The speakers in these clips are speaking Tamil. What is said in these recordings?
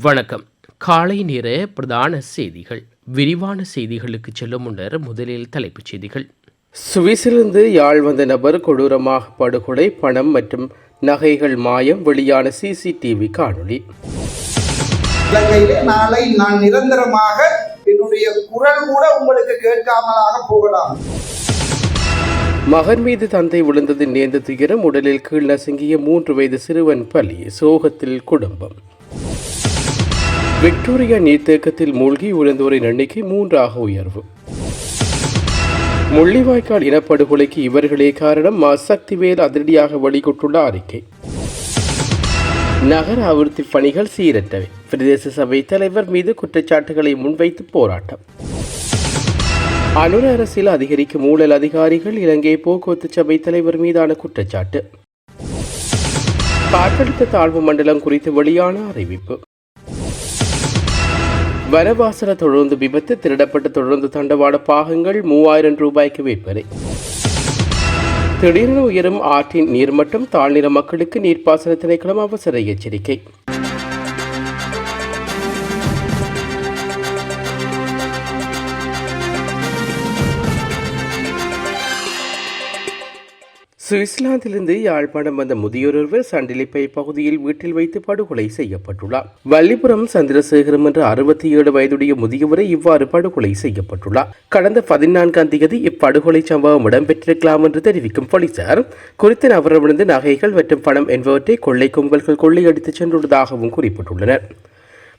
வணக்கம். காலை நேர பிரதான செய்திகள். விரிவான செய்திகளுக்கு செல்லும் முன்னர் முதலில் தலைப்புச் செய்திகள். சுவிஸிலிருந்து யாழ் வந்த நபர் கொடூரமாக படுகொலை, பணம் மற்றும் நகைகள் மாயம், வெளியான சிசிடிவி காணொளி. நாளை நான் நிரந்தரமாக என்னுடைய குரல் கூட உங்களுக்கு கேட்காமலாக போகலாம். மகன் மீது தந்தை விழுந்தது நேர்ந்த துயரம், உடலில் கீழ் நசுங்கிய 3 வயது சிறுவன் பலி, சோகத்தில் குடும்பம். விக்டோரியா நீர்த்தேக்கத்தில் மூழ்கி உழந்தோரின் எண்ணிக்கை 3ஆக உயர்வு. முள்ளிவாய்க்கால் இனப்படுகொலைக்கு இவர்களே காரணம், சக்திவேல் அதிரடியாக வெளியிட்டுள்ள அறிக்கை. நகர அபிவிருத்தி பணிகள் சீரற்றவை, பிரதேச சபை தலைவர் மீது குற்றச்சாட்டுகளை முன்வைத்து போராட்டம். அனுர அரசில் அதிகரிக்கும் ஊழல் அதிகாரிகள், இலங்கை போக்குவரத்து சபை தலைவர் மீதான குற்றச்சாட்டு. காற்றழுத்த தாழ்வு மண்டலம் குறித்து வெளியான அறிவிப்பு. வனவாசல தொடர்ந்து விபத்து, திருடப்பட்ட தொடர்ந்து தண்டவாட பாகங்கள் 3000 ரூபாய்க்கு விற்பனை. திடீரென உயரும் ஆற்றின் நீர்மட்டம், தாழ்நில மக்களுக்கு நீர்ப்பாசன திணைக்களம் அவசர எச்சரிக்கை. சுவிட்சர்லாந்திலிருந்து யாழ்ப்பாணம் வந்த முதியோர் ஒருவர் சண்டிலிப்பை பகுதியில் வீட்டில் வைத்து படுகொலை செய்யப்பட்டுள்ளார். வள்ளிபுரம் சந்திரசேகரம் என்ற 67 வயதுடைய முதியவரை இவ்வாறு படுகொலை செய்யப்பட்டுள்ளார். கடந்த 14ஆம் தேதி இப்படுகொலை சம்பவம் இடம்பெற்றிருக்கலாம் என்று தெரிவிக்கும் போலீசார், குறித்த நபரிடமிருந்து நகைகள் மற்றும் பணம் என்பவற்றை கொள்ளை கும்பல்கள் கொள்ளையடித்துச் சென்றுள்ளதாகவும் குறிப்பிட்டுள்ளனர்.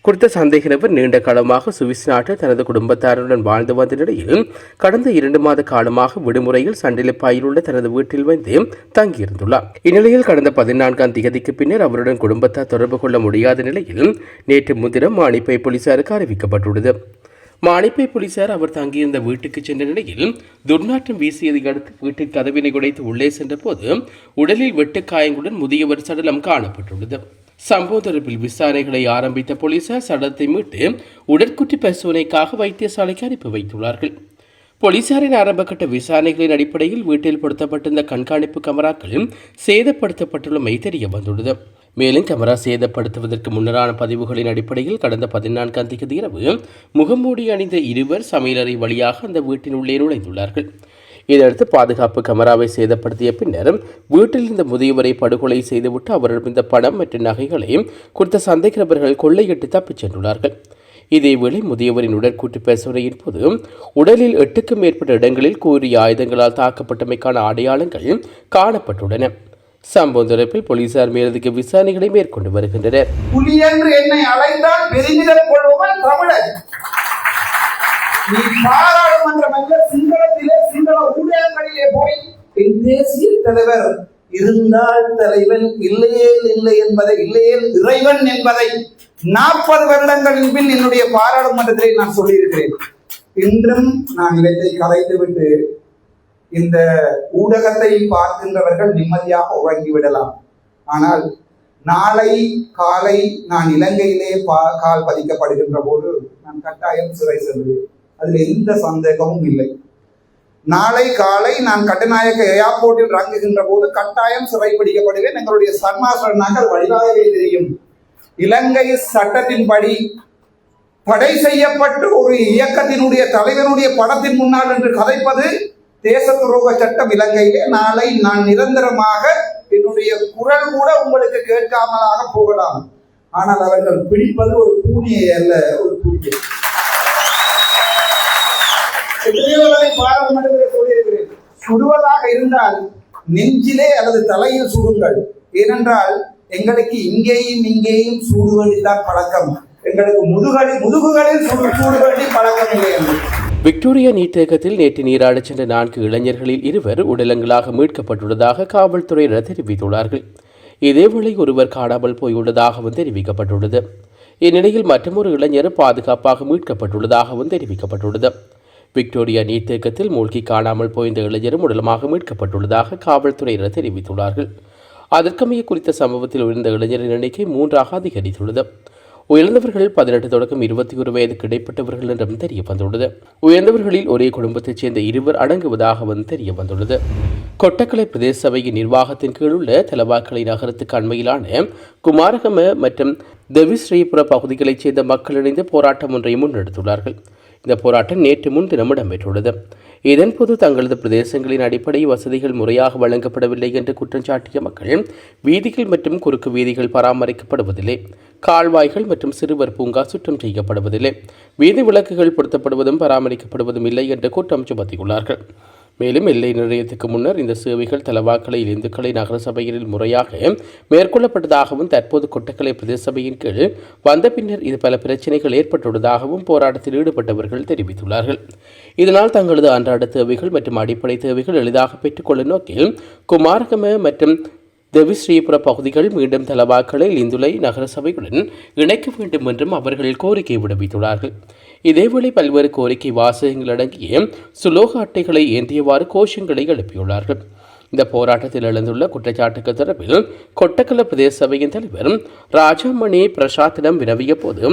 குறித்த சந்தேக நபர் நீண்ட காலமாக சுவிஸ் நாட்டில் தனது குடும்பத்தாருடன் வாழ்ந்து வந்த நிலையில் கடந்த 2 மாத காலமாக விடுமுறையில் சண்டிலிப்பாயில் உள்ள தனது வீட்டில் வந்து தங்கியிருந்துள்ளார். இந்நிலையில் கடந்த 14ஆம் தேதிக்கு பின்னர் அவருடன் குடும்பத்தார் தொடர்பு கொள்ள முடியாத நிலையில் நேற்று முன்தினம் மானிப்பை போலீசாருக்கு அறிவிக்கப்பட்டுள்ளது. மானிப்பை போலீசார் அவர் தங்கியிருந்த வீட்டுக்கு சென்ற நிலையில் துர்நாற்றம் வீசியதை அடுத்து வீட்டின் கதவினை உடைத்து உள்ளே சென்ற போது உடலில் வெட்டுக்காயங்களுடன் முதியவர் சடலம் காணப்பட்டுள்ளது. சம்பவ தொடர்பில் விசாரணைகளை ஆரம்பித்த போலீசார் சடலத்தை மீட்டு உடற்குற்றி பரிசோதனைக்காக வைத்தியசாலைக்கு அனுப்பி வைத்துள்ளார்கள். போலீசாரின் ஆரம்பகட்ட விசாரணைகளின் அடிப்படையில் வீட்டில் பொருத்தப்பட்டிருந்த கண்காணிப்பு கமராக்கள் சேதப்படுத்தப்பட்டுள்ளமை தெரிய வந்துள்ளது. மேலும் கமரா சேதப்படுத்துவதற்கு முன்னரான பதிவுகளின் அடிப்படையில் கடந்த 14ஆம் தேதி இரவு முகமூடி அணிந்த இருவர் சமையலறை வழியாக அந்த வீட்டின் உள்ளே நுழைந்துள்ளார்கள். இதையடுத்து பாதுகாப்பு கமராவை சேதப்படுத்திய பின்னர் வீட்டில் இருந்த முதியவரை படுகொலை செய்துவிட்டு அவரிடமிருந்த பணம் மற்றும் நகைகளை குறித்த சந்தேக நபர்கள் கொள்ளையிட்டு தப்பிச் சென்றுள்ளார்கள். இதேவேளை முதியவரின் உடற்கூற்று பரிசோதனையின் போது உடலில் 8க்கும் மேற்பட்ட இடங்களில் கூறிய ஆயுதங்களால் தாக்கப்பட்டமைக்கான அடையாளங்கள் காணப்பட்டுள்ளன. சம்பவம் தொடர்பில் போலீசார் மேலதிக விசாரணைகளை மேற்கொண்டு வருகின்றனர். புலி என்று என்னை அழைத்தால் பெருமிதம் கொள்பவன் தமிழன். நீ பாராளுமன்றமல்ல, சிங்களத்திலே சிங்கள ஊடகங்களிலே போய் என் தேசிய தலைவர் இருந்தால் தலைவன், இல்லையே இல்லை என்பதை, இல்லையே இறைவன் என்பதை 40 வருடங்களின் பின் என்னுடைய பாராளுமன்றத்திலே நான் சொல்லியிருக்கிறேன். இன்றும் நான் இவற்றை கலைத்துவிட்டு இந்த ஊடகத்தை பார்க்கின்றவர்கள் நிம்மதியாக உறங்கிவிடலாம். ஆனால் நாளை காலை நான் இலங்கையிலே கால் பதிக்கப்படுகின்ற போது நான் கட்டாயம் சிறை செல்வேன். அதில் எந்த சந்தேகமும் இல்லை. நாளை காலை நான் கட்டுநாயக்க ஏர்போர்ட்டில் இறங்குகின்ற போது கட்டாயம் சிறைப்பிடிக்கப்படுவேன். எங்களுடைய சன்மாசனாக்கள் வழிவாகவே தெரியும். இலங்கை சட்டத்தின்படி தடை செய்யப்பட்டு ஒரு இயக்கத்தினுடைய தலைவனுடைய படத்தின் முன்னால் என்று கதைப்பது தேச துரோக சட்டம் இலங்கையிலே. நாளை நான் நிரந்தரமாக என்னுடைய குரல் கூட உங்களுக்கு கேட்காமலாக போகலாம். ஆனால் அவர்கள் பிடிப்பது ஒரு பூனையை அல்ல, ஒரு புலியை. பாராளுமன்றத்தில் சொல்லியிருக்கிறேன், சுடுவதாக இருந்தால் நெஞ்சிலே அல்லது தலையில் சுடுங்கள். ஏனென்றால் எங்களுக்கு இங்கேயும் இங்கேயும் சூடு வேண்டிதான் பழக்கம். எங்களுக்கு முதுகுகளில் சூடு வேண்டி பழக்கம் இல்லை. விக்டோரியா நீர்த்தேக்கத்தில் நேற்று நீராடச் சென்ற 4 இளைஞர்களில் 2 உடலங்களாக மீட்கப்பட்டுள்ளதாக காவல்துறையினர் தெரிவித்துள்ளார்கள். இதேவேளை ஒருவர் காணாமல் போயுள்ளதாகவும் தெரிவிக்கப்பட்டுள்ளது. இந்நிலையில் மற்றொரு இளைஞர் பாதுகாப்பாக மீட்கப்பட்டுள்ளதாகவும் தெரிவிக்கப்பட்டுள்ளது. விக்டோரியா நீர்த்தேக்கத்தில் மூழ்கி காணாமல் போய்ந்த இளைஞரும் உடலமாக மீட்கப்பட்டுள்ளதாக காவல்துறையினர் தெரிவித்துள்ளார்கள். அதற்கமைய குறித்த சம்பவத்தில் விழுந்த இளைஞரின் எண்ணிக்கை 3ஆக அதிகரித்துள்ளது. உயர்ந்தவர்கள் 18 தொடக்கம் 21 வயதுக்கு இடைப்பட்டவர்கள் என்றும் தெரிய வந்துள்ளது. உயர்ந்தவர்களில் ஒரே குடும்பத்தைச் சேர்ந்த 2 அடங்குவதாகவும் தெரிய வந்துள்ளது. கொட்டக்கலை பிரதேச சபையின் நிர்வாகத்தின் கீழ் உள்ள தலவாக்கலை நகரத்துக்கு அண்மையிலான குமாரகம மற்றும் தெவிஸ்ரீபுர பகுதிகளைச் சேர்ந்த மக்கள் இணைந்து போராட்டம் ஒன்றை முன்னெடுத்துள்ளார்கள். இந்த போராட்டம் நேற்று முன்தினம் இடம்பெற்றுள்ளது. இதன்போது தங்களது பிரதேசங்களின் அடிப்படை வசதிகள் முறையாக வழங்கப்படவில்லை என்று குற்றம் சாட்டிய மக்கள் வீதிகள் மற்றும் குறுக்கு வீதிகள் பராமரிக்கப்படுவதில்லை, கால்வாய்கள் மற்றும் சிறுவர் பூங்கா சுத்தம் செய்யப்படுவதில்லை, வீதி விளக்குகள் பொருத்தப்படுவதும் பராமரிக்கப்படுவதும் இல்லை என்று குற்றம் சுமத்தியுள்ளார்கள். மேலும் எல்லை நிலையத்துக்கு முன்னர் இந்த சேவைகள் தலவாக்கலை இந்துக்களை நகர சபையில் முறையாக மேற்கொள்ளப்பட்டதாகவும் தற்போது கொட்டக்கலை பிரதேச சபையின் கீழ் வந்த பின்னர் இது பல பிரச்சனைகள் ஏற்பட்டுள்ளதாகவும் போராட்டத்தில் ஈடுபட்டவர்கள் தெரிவித்துள்ளார்கள். இதனால் தங்களது அன்றாட தேவைகள் மற்றும் அடிப்படை தேவைகள் எளிதாக பெற்றுக்கொள்ள நோக்கில் குமாரகம மற்றும் தெவிஸ்ரீபுர பகுதிகள் மீண்டும் தலவாக்கலை இந்துளை நகர சபையுடன் இணைக்க வேண்டும் என்றும் அவர்கள் கோரிக்கை விடுவித்துள்ளார்கள். இதேவேளை பல்வேறு கோரிக்கை வாசகங்கள் அடங்கிய சுலோக அட்டைகளை ஏந்தியவாறு கோஷங்களை எழுப்பியுள்ளார்கள். இந்த போராட்டத்தில் எழுந்துள்ள குற்றச்சாட்டுக்கு தொடர்பில் கொட்டக்கல பிரதேச சபையின் தலைவர் ராஜாமணி பிரசாத்திடம் வினவிய போது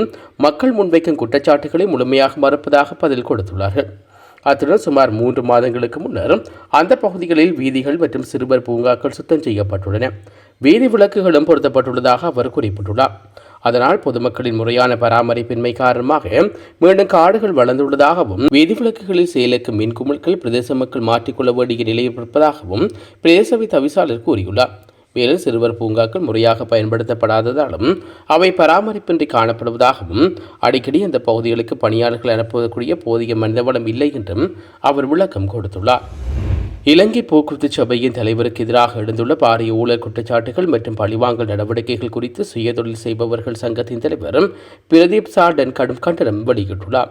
மக்கள் முன்வைக்கும் குற்றச்சாட்டுகளை முழுமையாக மறுப்பதாக பதில் கொடுத்துள்ளார்கள். அத்துடன் சுமார் 3 மாதங்களுக்கு முன்னர் அந்த பகுதிகளில் வீதிகள் மற்றும் சிறுவர் பூங்காக்கள் சுத்தம் செய்யப்பட்டுள்ளன, வீதி விளக்குகளும் பொருத்தப்பட்டுள்ளதாக அவர் குறிப்பிட்டுள்ளார். அதனால் பொதுமக்களின் முறையான பராமரிப்பின்மை காரணமாக மீண்டும் காடுகள் வளர்ந்துள்ளதாகவும் வீதி விளக்குகளில் செயலுக்கு மின் குமிழ்கள் பிரதேச மக்கள் மாற்றிக்கொள்ள வேண்டிய நிலையில் இருப்பதாகவும் பிரதேச தவிசாளர் கூறியுள்ளார். மேலும் சிறுவர் பூங்காக்கள் முறையாக பயன்படுத்தப்படாததாலும் அவை பராமரிப்பின்றி காணப்படுவதாகவும் அடிக்கடி அந்த பகுதிகளுக்கு பணியாளர்கள் அனுப்புவதற்குரிய போதிய மனிதவளம் இல்லை என்றும் அவர் விளக்கம் கொடுத்துள்ளார். இலங்கை போக்குவரத்து சபையின் தலைவருக்கு எதிராக எழுந்துள்ள பாரிய ஊழல் குற்றச்சாட்டுகள் மற்றும் பழிவாங்கல் நடவடிக்கைகள் குறித்து சுயதொழில் செய்பவர்கள் சங்கத்தின் தலைவர் பிரதீப் சார்டன் கடும் கண்டனம் வெளியிட்டுள்ளார்.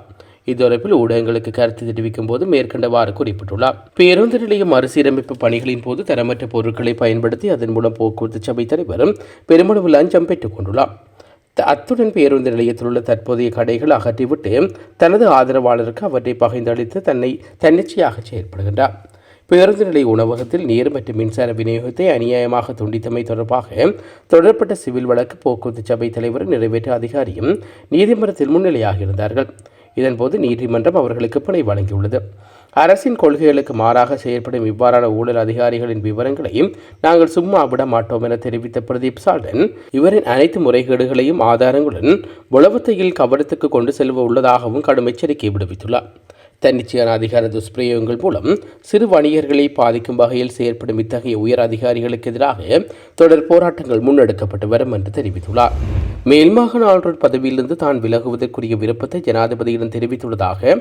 இத்தொடர்பில் ஊடகங்களுக்கு கருத்து தெரிவிக்கும் போது மேற்கண்டவாறு குறிப்பிட்டுள்ளார். பேருந்து நிலைய மறுசீரமைப்பு பணிகளின் போது தரமற்ற பொருட்களை பயன்படுத்தி அதன் மூலம் போக்குவரத்து சபை தலைவர் பெருமளவு லஞ்சம் பெற்றுக் கொண்டுள்ளார். அத்துடன் பேருந்து நிலையத்தில் உள்ள தற்போதைய கடைகள் அகற்றிவிட்டு தனது ஆதரவாளருக்கு அவற்றை பகிர்ந்தளித்து தன்னிச்சையாக செயல்படுகின்றார். பேருந்து நிலைய உணவகத்தில் நீர் மற்றும் மின்சார விநியோகத்தை அநியாயமாக துண்டித்தமை தொடர்பாக தொடரப்பட்ட சிவில் வழக்கு போக்குவரத்து சபை தலைவர் நிறைவேற்ற அதிகாரியும் நீதிமன்றத்தில் முன்னிலையாக இருந்தார்கள். இதன்போது நீதிமன்றம் அவர்களுக்கு பிணை வழங்கியுள்ளது. அரசின் கொள்கைகளுக்கு மாறாக செயல்படும் இவ்வாறான ஊழல் அதிகாரிகளின் விவரங்களையும் நாங்கள் சும்மா விட மாட்டோம் என தெரிவித்த பிரதீப் சால்டன் இவரின் அனைத்து முறைகேடுகளையும் ஆதாரங்களுடன் உளவுத்தையில் கவனத்துக்கு கொண்டு செல்ல உள்ளதாகவும் கடும் எச்சரிக்கை விடுவித்துள்ளார். தன்னிச்சையான அதிகார துஷ்பிரயோகங்கள் மூலம் சிறு வணிகர்களை பாதிக்கும் வகையில் செயற்படும் இத்தகைய உயர் அதிகாரிகளுக்கு எதிராக தொடர் போராட்டங்கள் முன்னெடுக்கப்பட்டு வரும் என்று தெரிவித்துள்ளார். மேல்மாகாண ஆளுநர் பதவியிலிருந்து தான் விலகுவதற்குரிய விருப்பத்தை ஜனாதிபதியிடம் தெரிவித்துள்ளதாக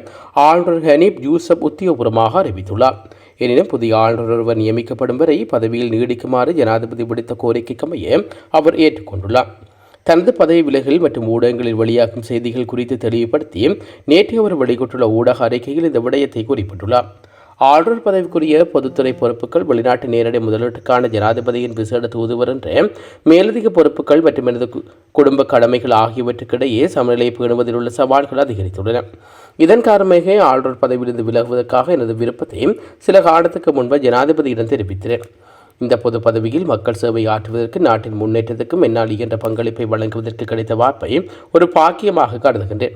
ஆளுநர் ஹனீப் யூசப் உத்தியோகபூர்வமாக அறிவித்துள்ளார். எனினும் புதிய ஆளுநர் ஒருவர் நியமிக்கப்படும் வரை பதவியில் நீடிக்குமாறு ஜனாதிபதி விடுத்த கோரிக்கைக்கமைய அவர் ஏற்றுக்கொண்டுள்ளார். தனது பதவி விலகல் மற்றும் ஊடகங்களில் வெளியாகும் செய்திகள் குறித்து தெளிவுபடுத்தி நேற்று அவர் வெளியிட்டுள்ள ஊடக அறிக்கையில் இந்த விடயத்தை குறிப்பிட்டுள்ளார். ஆளுநர் பதவிக்குரிய பொதுத்துறை பொறுப்புகள், வெளிநாட்டு நேரடி முதலீட்டுக்கான ஜனாதிபதியின் விசேட தூதுவர் என்ற மேலதிக பொறுப்புகள் மற்றும் எனது குடும்ப கடமைகள் ஆகியவற்றுக்கிடையே சமநிலையை பேணுவதில் உள்ள சவால்கள் அதிகரித்துள்ளன. இதன் காரணமாக ஆளுநர் பதவியிலிருந்து விலகுவதற்காக எனது விருப்பத்தை சில காலத்துக்கு முன்பு ஜனாதிபதியிடம் தெரிவித்தேன். இந்த பொது பதவியில் மக்கள் சேவை ஆற்றுவதற்கு, நாட்டின் முன்னேற்றத்துக்கும் என்னால் இயன்ற பங்களிப்பை வழங்குவதற்கு கிடைத்த வாய்ப்பை ஒரு பாக்கியமாக கருதுகின்றேன்.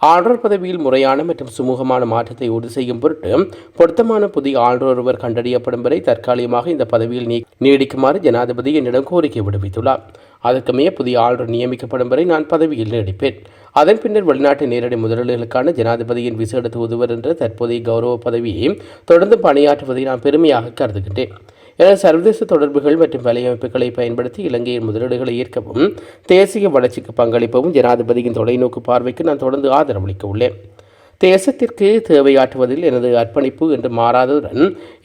ஆளுநர் பதவியில் முறையான மற்றும் சுமூகமான மாற்றத்தை உறுதி செய்யும் பொருட்டு பொருத்தமான புதிய ஆளுநர் ஒருவர் கண்டறியப்படும் வரை தற்காலிகமாக இந்த பதவியில் நீடிக்குமாறு ஜனாதிபதி என்னிடம் கோரிக்கை விடுவித்துள்ளார். அதற்குமே புதிய ஆளுநர் நியமிக்கப்படும் வரை நான் பதவியில் நீடிப்பேன். அதன் பின்னர் வெளிநாட்டு நேரடி முதலீடுகளுக்கான ஜனாதிபதியின் விசேட தூதுவர் என்ற தற்போதைய கௌரவ பதவியை தொடர்ந்து பணியாற்றுவதை நான் பெருமையாக கருதுகின்றேன். என சர்வதேச தொடர்புகள் மற்றும் வலையமைப்புகளை பயன்படுத்தி இலங்கையின் முதலீடுகளை ஈர்க்கவும் தேசிய வளர்ச்சிக்கு பங்களிப்பவும் ஜனாதிபதியின் தொலைநோக்கு பார்வைக்கு நான் தொடர்ந்து ஆதரவளிக்க உள்ளேன். தேசத்திற்கு தேவையாற்றுவதில் எனது அர்ப்பணிப்பு என்று மாறாததுடன்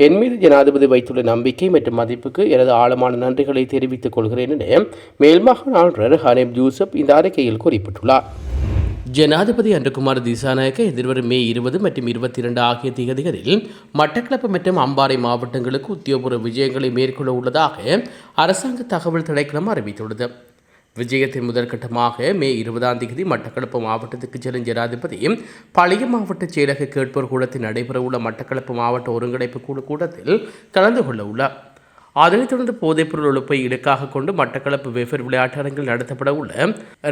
என் மீது ஜனாதிபதி வைத்துள்ள நம்பிக்கை மற்றும் மதிப்புக்கு எனது ஆழமான நன்றிகளை தெரிவித்துக் கொள்கிறேன் என மேல்மாகாண ஆளுநர் ஹனீப் யூசப் இந்த அறிக்கையில் குறிப்பிட்டுள்ளார். ஜனாதிபதி அன்றகுமார் திசாநாயக்க எதிர்வரும் மே 20 மற்றும் 22 ஆகிய திகதிகளில் மட்டக்களப்பு மற்றும் அம்பாறை மாவட்டங்களுக்கு உத்தியோகபூர்வ விஜயங்களை மேற்கொள்ள உள்ளதாக அரசாங்க தகவல் திணைக்களம் அறிவித்துள்ளது. விஜயத்தின் முதற்கட்டமாக மே 20ஆம் தேதி மட்டக்களப்பு மாவட்டத்துக்கு செல்லும் ஜனாதிபதி பழைய மாவட்ட செயலக கேட்போர் கூடத்தில் நடைபெறவுள்ள மட்டக்களப்பு மாவட்ட ஒருங்கிணைப்பு குழு கூட்டத்தில் கலந்து கொள்ள உள்ளார். அதனைத் தொடர்ந்து போதைப்பொருள் ஒழிப்பை இலக்காக கொண்டு மட்டக்களப்பு வெவ்வேறு விளையாட்டு அரங்கில் நடத்தப்பட உள்ள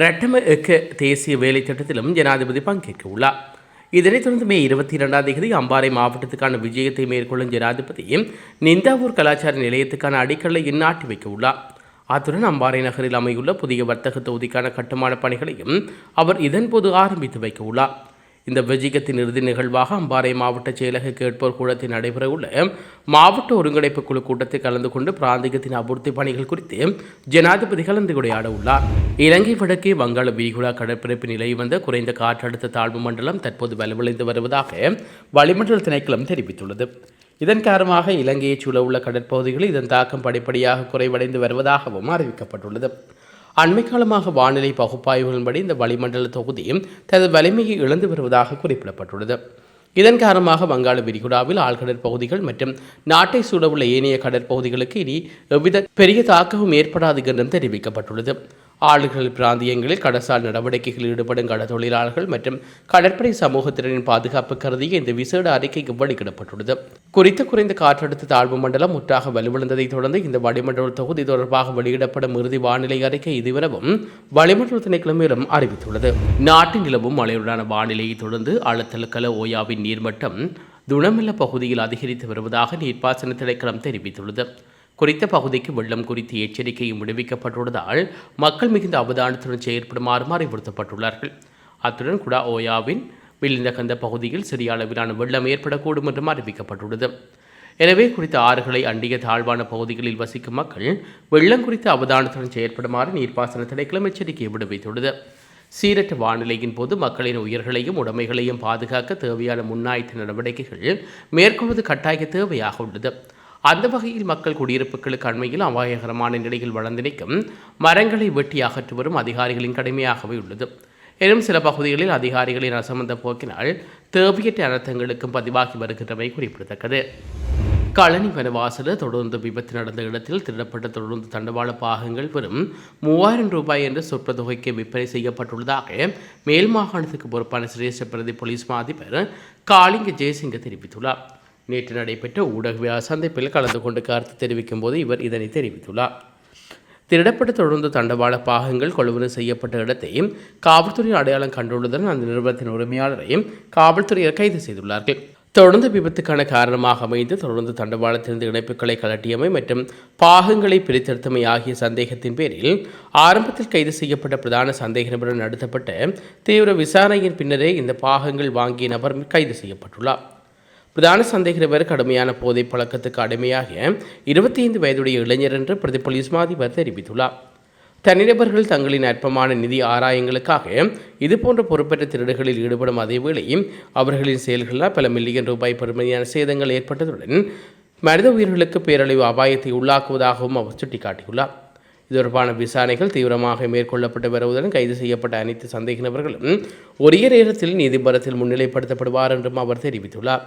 ரட்டம எக்க தேசிய வேலை திட்டத்திலும் ஜனாதிபதி பங்கேற்க உள்ளார். இதனைத் தொடர்ந்து மே 22 அம்பாறை மாவட்டத்துக்கான விஜயத்தை மேற்கொள்ளும் ஜனாதிபதி நிந்தாவூர் கலாச்சார நிலையத்துக்கான அடிக்கல்லை நாட்டி வைக்க உள்ளார். அத்துடன் அம்பாறை நகரில் அமையுள்ள புதிய வர்த்தக தொகுதிக்கான கட்டுமான பணிகளையும் அவர் இதன்போது ஆரம்பித்து வைக்க உள்ளார். இந்த விஜயத்தின் இறுதி நிகழ்வாக அம்பாறை மாவட்ட செயலக கேட்போர் கூடத்தில் நடைபெறவுள்ள மாவட்ட ஒருங்கிணைப்பு குழு கூட்டத்தில் கலந்து கொண்டு பிராந்தியத்தின் அபிவிருத்தி பணிகள் குறித்து ஜனாதிபதி கலந்துரையாட உள்ளார். இலங்கை வடக்கே வங்காள விரிகுடா கடற்பரப்பு நிலவி வந்த குறைந்த காற்றழுத்த தாழ்வு மண்டலம் தற்போது வலுவடைந்து வருவதாக வளிமண்டல திணைக்களம் தெரிவித்துள்ளது. இதன் காரணமாக இலங்கையைச் சூழவுள்ள கடற்பகுதிகளில் இதன் தாக்கம் படிப்படியாக குறைவடைந்து வருவதாகவும் அறிவிக்கப்பட்டுள்ளது. அண்மை காலமாக வானிலை பகுப்பாய்வுகளின்படி இந்த வளிமண்டல தொகுதி தனது வலிமையை இழந்து வருவதாக குறிப்பிடப்பட்டுள்ளது. இதன் காரணமாக வங்காள விரிகுடாவில் ஆழ்கடற்பகுதிகள் மற்றும் நாட்டை சூழவுள்ள ஏனைய கடற்பகுதிகளுக்கு இனி எவ்வித பெரிய தாக்கமும் ஏற்படாது என்றும் தெரிவிக்கப்பட்டுள்ளது. ஆளுகள் பிராந்தியங்களில் கடற்சார் நடவடிக்கைகளில் ஈடுபடும் கடற்தொழிலாளர்கள் மற்றும் கடற்படை சமூகத்தினரின் பாதுகாப்பு கருதிய இந்த விசேட அறிக்கைக்கு வெளியிடப்பட்டுள்ளது. குறித்த குறைந்த காற்றழுத்த தாழ்வு மண்டலம் முற்றாக வலுவிழந்ததைத் தொடர்ந்து இந்த வளிமண்டல தொகுதி தொடர்பாக வெளியிடப்படும் இறுதி வானிலை அறிக்கை இதுவரவும் வளிமண்டல திணைக்களம் மேலும் அறிவித்துள்ளது. நாட்டின் நிலவும் மழையுடனான வானிலையை தொடர்ந்து ஆழத்தலுக்கல ஓயாவின் நீர்மட்டம் துணமெல்ல பகுதியில் அதிகரித்து வருவதாக நீர்ப்பாசன திணைக்களம் தெரிவித்துள்ளது. குறித்த பகுதிக்கு வெள்ளம் குறித்து எச்சரிக்கையும் விடுவிக்கப்பட்டுள்ளதால் மக்கள் மிகுந்த அவதானத்துடன் செயற்படுமாறும் அறிவுறுத்தப்பட்டுள்ளார்கள். அத்துடன் குடா ஓயாவின் வில்லிந்தகந்த பகுதியில் சிறிய அளவிலான வெள்ளம் ஏற்படக்கூடும் என்றும் அறிவிக்கப்பட்டுள்ளது. எனவே குறித்த ஆறுகளை அண்டிய தாழ்வான பகுதிகளில் வசிக்கும் மக்கள் வெள்ளம் குறித்த அவதானத்துடன் செயற்படுமாறு நீர்ப்பாசன திணைக்களம் எச்சரிக்கை விடுவித்துள்ளது. சீரற்ற வானிலையின் போது மக்களின் உயிர்களையும் உடைமைகளையும் பாதுகாக்க தேவையான முன்னாயத்த நடவடிக்கைகள் மேற்கொள்வது கட்டாய தேவையாக உள்ளது. அந்த வகையில் மக்கள் குடியிருப்புகளுக்கு அண்மையில் அபாயகரமான நிலையில் வளர்ந்து நிற்கும் மரங்களை வெட்டி அகற்றி வரும் அதிகாரிகளின் கடமையாகவே உள்ளது. எனும் சில பகுதிகளில் அதிகாரிகளின் அசமந்த போக்கினால் தேவையற்ற அனர்த்தங்களுக்கும் பதிவாகி வருகின்றமை குறிப்பிடத்தக்கது. களனி வனவாசல தொடர்ந்து விபத்து நடந்த இடத்தில் திருடப்பட்ட தொடர்ந்து தண்டவாள பாகங்கள் வெறும் 3000 ரூபாய் என்ற சொற்ப தொகைக்கு விற்பனை செய்யப்பட்டுள்ளதாக மேல் மாகாணத்துக்கு பொறுப்பான சிரேஷ்ட பிரதி போலீஸ் மா அதிபர் காளிங்க ஜெயசிங்க தெரிவித்துள்ளார். நேற்று நடைபெற்ற ஊடக சந்திப்பில் கலந்து கொண்டு கருத்து தெரிவிக்கும் போது இவர் இதனை தெரிவித்துள்ளார். திருடப்பட்ட தொடர்ந்து தண்டவாள பாகங்கள் கொள்வனவு செய்யப்பட்ட இடத்தையும் காவல்துறை அடையாளம் கண்டுள்ளதுடன் அந்த நிறுவனத்தின் உரிமையாளரையும் காவல்துறையினர் கைது செய்துள்ளார்கள். தொடர்ந்து விபத்துக்கான காரணமாக அமைந்து தொடர்ந்து தண்டவாளத்திலிருந்து இணைப்புகளை கலட்டியமை மற்றும் பாகங்களை பிரித்தெடுத்தமை ஆகிய சந்தேகத்தின் பேரில் ஆரம்பத்தில் கைது செய்யப்பட்ட பிரதான சந்தேக நபருடன் நடத்தப்பட்ட தீவிர விசாரணையின் பின்னரே இந்த பாகங்கள் வாங்கிய நபர் கைது செய்யப்பட்டுள்ளார். பிரதான சந்தேக நபர் கடுமையான போதை பழக்கத்துக்கு அடிமையாக 25 வயதுடைய இளைஞர் என்று பிரதி போலீஸ் மா அதிபர் தெரிவித்துள்ளார். தனிநபர்கள் தங்களின் அற்பமான நிதி ஆராயங்களுக்காக இதுபோன்ற பொறுப்பற்ற திருடுகளில் ஈடுபடும் அதேவேளை அவர்களின் செயல்களால் பல மில்லியன் ரூபாய் பெறுமதியான சேதங்கள் ஏற்பட்டதுடன் மனித உயிர்களுக்கு பேரழிவு அபாயத்தை உள்ளாக்குவதாகவும் அவர் சுட்டிக்காட்டியுள்ளார். இது தொடர்பான விசாரணைகள் தீவிரமாக மேற்கொள்ளப்பட்டு வருவதுடன் கைது செய்யப்பட்ட அனைத்து சந்தேக நபர்களும் ஒரே நேரத்தில் நீதிமன்றத்தில் முன்னிலைப்படுத்தப்படுவார் என்றும் அவர் தெரிவித்துள்ளார்.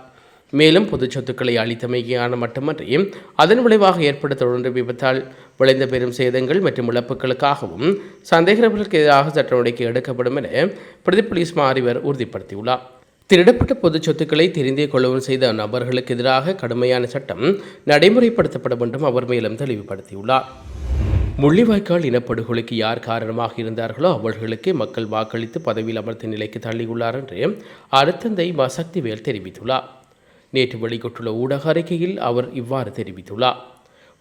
மேலும் பொது சொத்துக்களை அளித்தமைக்கான மட்டுமன்றி அதன் விளைவாக ஏற்பட்ட தொடர்ந்து விபத்தால் விளைந்த பெரும் சேதங்கள் மற்றும் இழப்புகளுக்காகவும் சந்தேக நபர்களுக்கு எதிராக சட்ட நடவடிக்கை எடுக்கப்படும் என பிரதி போலீஸ் மா அதிபர் உறுதிப்படுத்தியுள்ளார். திருடப்பட்ட பொது சொத்துக்களை தெரிந்தே கொள்வனவு செய்த நபர்களுக்கு எதிராக கடுமையான சட்டம் நடைமுறைப்படுத்தப்படும் என்றும் அவர் மேலும் தெளிவுபடுத்தியுள்ளார். முள்ளிவாய்க்கால் இனப்படுகொலைக்கு யார் காரணமாக இருந்தார்களோ அவர்களுக்கே மக்கள் வாக்களித்து பதவியில் அமர்த்த நிலைக்கு தள்ளியுள்ளார் என்று அருத்தந்தை சக்திவேல் தெரிவித்துள்ளார். நேற்று வெளியிட்டுள்ள ஊடக அறிக்கையில் அவர் இவ்வாறு தெரிவித்துள்ளார்.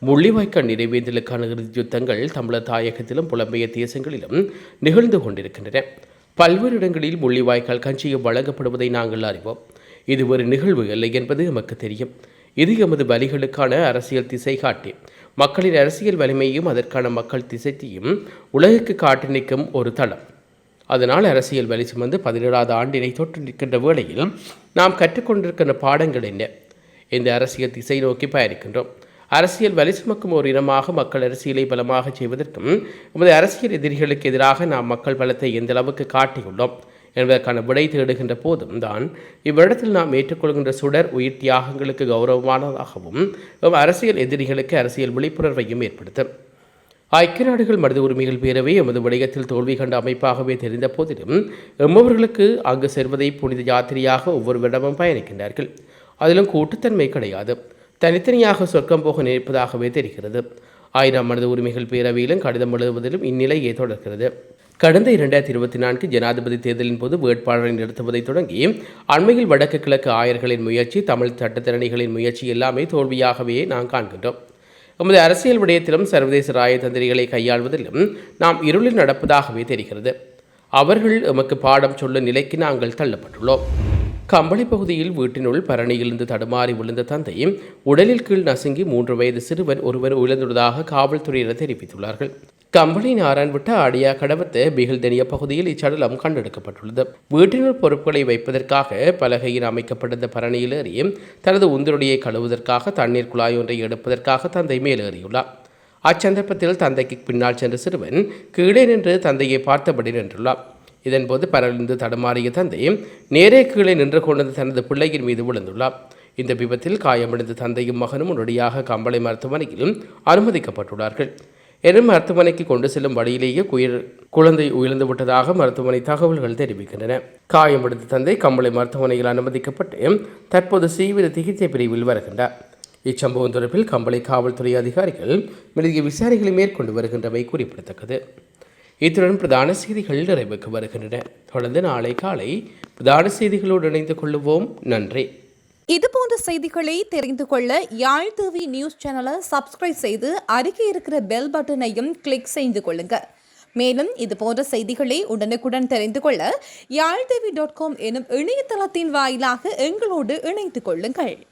முள்ளிவாய்க்கால் நிறைவேந்தலுக்கான இறுதி யுத்தங்கள் தமிழர் தாயகத்திலும் புலம்பெயர் தேசங்களிலும் நிகழ்ந்து கொண்டிருக்கின்றன. பல்வேறு இடங்களில் முள்ளிவாய்க்கால் கஞ்சியம் வழங்கப்படுவதை நாங்கள் அறிவோம். இது ஒரு நிகழ்வு இல்லை என்பது நமக்கு தெரியும். இது எமது வலிகளுக்கான அரசியல் திசை காட்டி மக்களின் அரசியல் வலிமையும் அதற்கான மக்கள் திசைத்தையும் உலகுக்கு காட்டி நிற்கும் ஒரு தளம். அதனால் அரசியல் வலி சுமந்து 17வது ஆண்டினை தொற்று நிற்கின்ற வேளையில் நாம் கற்றுக்கொண்டிருக்கின்ற பாடங்கள் என்ன? இந்த அரசியல் திசை நோக்கி பயணிக்கின்றோம். அரசியல் வலி சுமக்கும் ஒரு இனமாக மக்கள் அரசியலை பலமாக செய்வதற்கும் நமது அரசியல் எதிரிகளுக்கு எதிராக நாம் மக்கள் பலத்தை எந்த அளவுக்கு காட்டியுள்ளோம் என்பதற்கான விடை தேடுகின்ற போதும் தான் இவ்விடத்தில் நாம் ஏற்றுக்கொள்கின்ற சுடர் உயிர் தியாகங்களுக்கு கௌரவமானதாகவும் அரசியல் எதிரிகளுக்கு அரசியல் விழிப்புணர்வையும் ஏற்படுத்தும். ஐக்கிய நாடுகள் மனித உரிமைகள் பேரவை எமது விடயத்தில் தோல்வி கண்ட அமைப்பாகவே தெரிந்த போதிலும் எம்மவர்களுக்கு அங்கு செல்வதை புனித யாத்திரையாக ஒவ்வொரு வருடமும் பயணிக்கின்றார்கள். அதிலும் கூட்டுத்தன்மை கிடையாது. தனித்தனியாக சொர்க்கம் போக நினைப்பதாகவே தெரிகிறது. 1000 மனித உரிமைகள் பேரவையிலும் கடிதம் எழுதுவதிலும் இந்நிலையே தொடர்கிறது. கடந்த 2024 ஜனாதிபதி தேர்தலின் போது வேட்பாளரை நிறுத்துவதை தொடங்கி அண்மையில் வடக்கு கிழக்கு ஆயர்களின் முயற்சி, தமிழ் சட்டத்தரணிகளின் முயற்சி எல்லாமே தோல்வியாகவே நாம் காண்கின்றோம். எமது அரசியல் விடயத்திலும் சர்வதேச ராயதந்திரிகளை கையாள்வதிலும் நாம் இருளில் நடப்பதாகவே தெரிகிறது. அவர்கள் எமக்கு பாடம் சொல்லும் நிலைக்கு நாங்கள் தள்ளப்பட்டுள்ளோம். கம்பளை பகுதியில் வீட்டினுள் பரணியிலிருந்து தடுமாறி விழுந்த தந்தை உடலில் கீழ் நசுங்கி 3 வயது சிறுவன் ஒருவர் உயிரிழந்துள்ளதாக காவல்துறையினர் தெரிவித்துள்ளார்கள். கம்பளை நாராயண்விட்ட அடியா கடவத்த பிகில்தெனிய பகுதியில் இச்சடலம் கண்டெடுக்கப்பட்டுள்ளது. வீட்டினுள் பொருட்களை வைப்பதற்காக பலகையில் அமைக்கப்பட்டிருந்த பரணியில் ஏறி தனது உந்துருடியை கழுவுவதற்காக தண்ணீர் குழாய் ஒன்றை எடுப்பதற்காக தந்தை மேலேறியுள்ளார். அச்சந்தர்ப்பத்தில் தந்தைக்கு பின்னால் சென்ற சிறுவன் கீழே நின்று தந்தையை பார்த்தபடி நின்றுள்ளார். இதன்போது பரலிருந்து தடுமாறிய தந்தை நேரே கீழே நின்று கொண்டிருந்த தனது பிள்ளையின் மீது விழுந்துள்ளார். இந்த விபத்தில் காயமடைந்த தந்தையும் மகனும் உடனடியாக கம்பளை மருத்துவமனையில் அனுமதிக்கப்பட்டுள்ளார்கள். எனும் மருத்துவமனைக்கு கொண்டு செல்லும் வழியிலேயே குழந்தை உயிர்ந்து விட்டதாக மருத்துவமனை தகவல்கள் தெரிவிக்கின்றன. காயமடைந்த தந்தை கம்பளை மருத்துவமனையில் அனுமதிக்கப்பட்டு தற்போது தீவிர சிகிச்சை பிரிவில் வருகின்றார். இச்சம்பவம் தொடர்பில் கம்பளை காவல்துறை அதிகாரிகள் மெல்லிய விசாரணைகளை மேற்கொண்டு வருகின்றமை குறிப்பிடத்தக்கது. இத்துடன் பிரதான செய்திகள் நிறைவுக்கு வருகின்றன. தொடர்ந்து நாளை காலை பிரதான செய்திகளோடு இணைந்து கொள்ளுவோம். நன்றி. இதுபோன்ற செய்திகளை தெரிந்து கொள்ள யாழ் டிவி நியூஸ் சேனலை சப்ஸ்கிரைப் செய்து அருகே இருக்கிற பெல் பட்டனையும் கிளிக் செய்து கொள்ளுங்க. மேலும் இதுபோன்ற செய்திகளை உடனுக்குடன் தெரிந்து கொள்ள யாழ்டிவி.com எனும் இணையதளத்தின் வாயிலாக எங்களோடு இணைந்து கொள்ளுங்கள்.